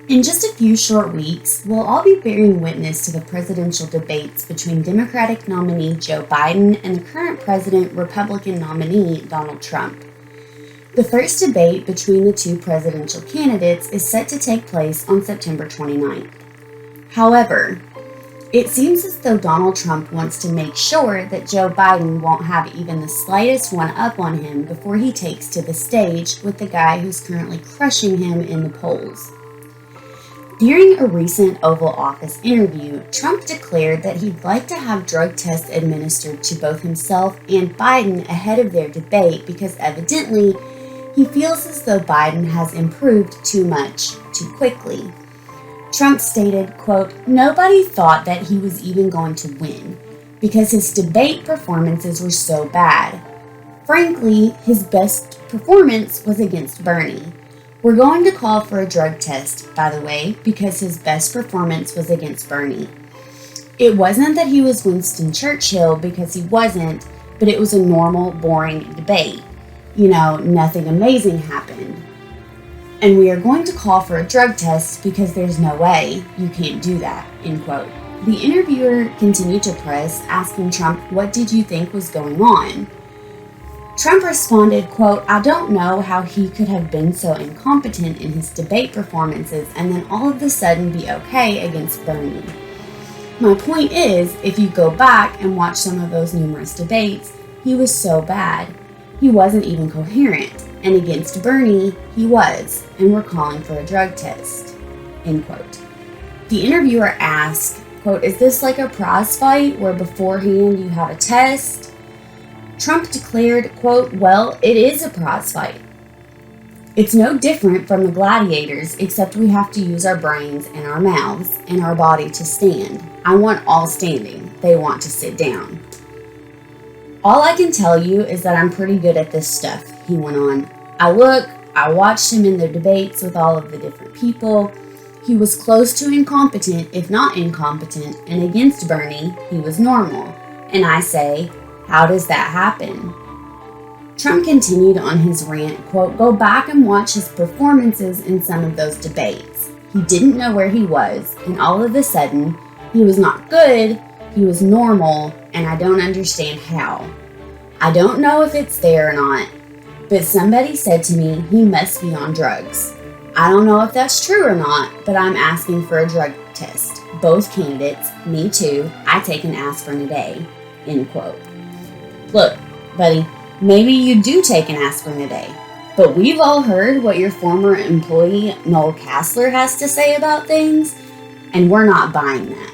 In just a few short weeks, we'll all be bearing witness to the presidential debates between Democratic nominee Joe Biden and the current president, Republican nominee Donald Trump. The first debate between the two presidential candidates is set to take place on September 29th. However, it seems as though Donald Trump wants to make sure that Joe Biden won't have even the slightest one up on him before he takes to the stage with the guy who's currently crushing him in the polls. During a recent Oval Office interview, Trump declared that he'd like to have drug tests administered to both himself and Biden ahead of their debate because evidently he feels as though Biden has improved too much, too quickly. Trump stated, quote, "Nobody thought that he was even going to win because his debate performances were so bad. Frankly, his best performance was against Bernie. We're going to call for a drug test, by the way, because his best performance was against Bernie. It wasn't that he was Winston Churchill, because he wasn't, but it was a normal, boring debate. Nothing amazing happened. And we are going to call for a drug test because there's no way you can't do that," end quote. The interviewer continued to press, asking Trump, "What did you think was going on?" Trump responded, quote, "I don't know how he could have been so incompetent in his debate performances and then all of a sudden be okay against Bernie. My point is, if you go back and watch some of those numerous debates, he was so bad. He wasn't even coherent. And against Bernie, he was, and we're calling for a drug test," end quote. The interviewer asked, quote, "Is this like a prize fight where beforehand you have a test?" Trump declared, quote, "Well, it is a prize fight. It's no different from the gladiators, except we have to use our brains and our mouths and our body to stand. I want all standing. They want to sit down. All I can tell you is that I'm pretty good at this stuff," he went on. I watched him in the debates with all of the different people. He was close to incompetent, if not incompetent, and against Bernie, he was normal. And I say, how does that happen?" Trump continued on his rant, quote, "Go back and watch his performances in some of those debates. He didn't know where he was, and all of a sudden, he was not good, he was normal, and I don't understand how. I don't know if it's there or not, but somebody said to me he must be on drugs. I don't know if that's true or not, but I'm asking for a drug test. Both candidates, me too, I take an aspirin a day," end quote. Look, buddy, maybe you do take an aspirin a day, but we've all heard what your former employee Noel Casler has to say about things, and we're not buying that.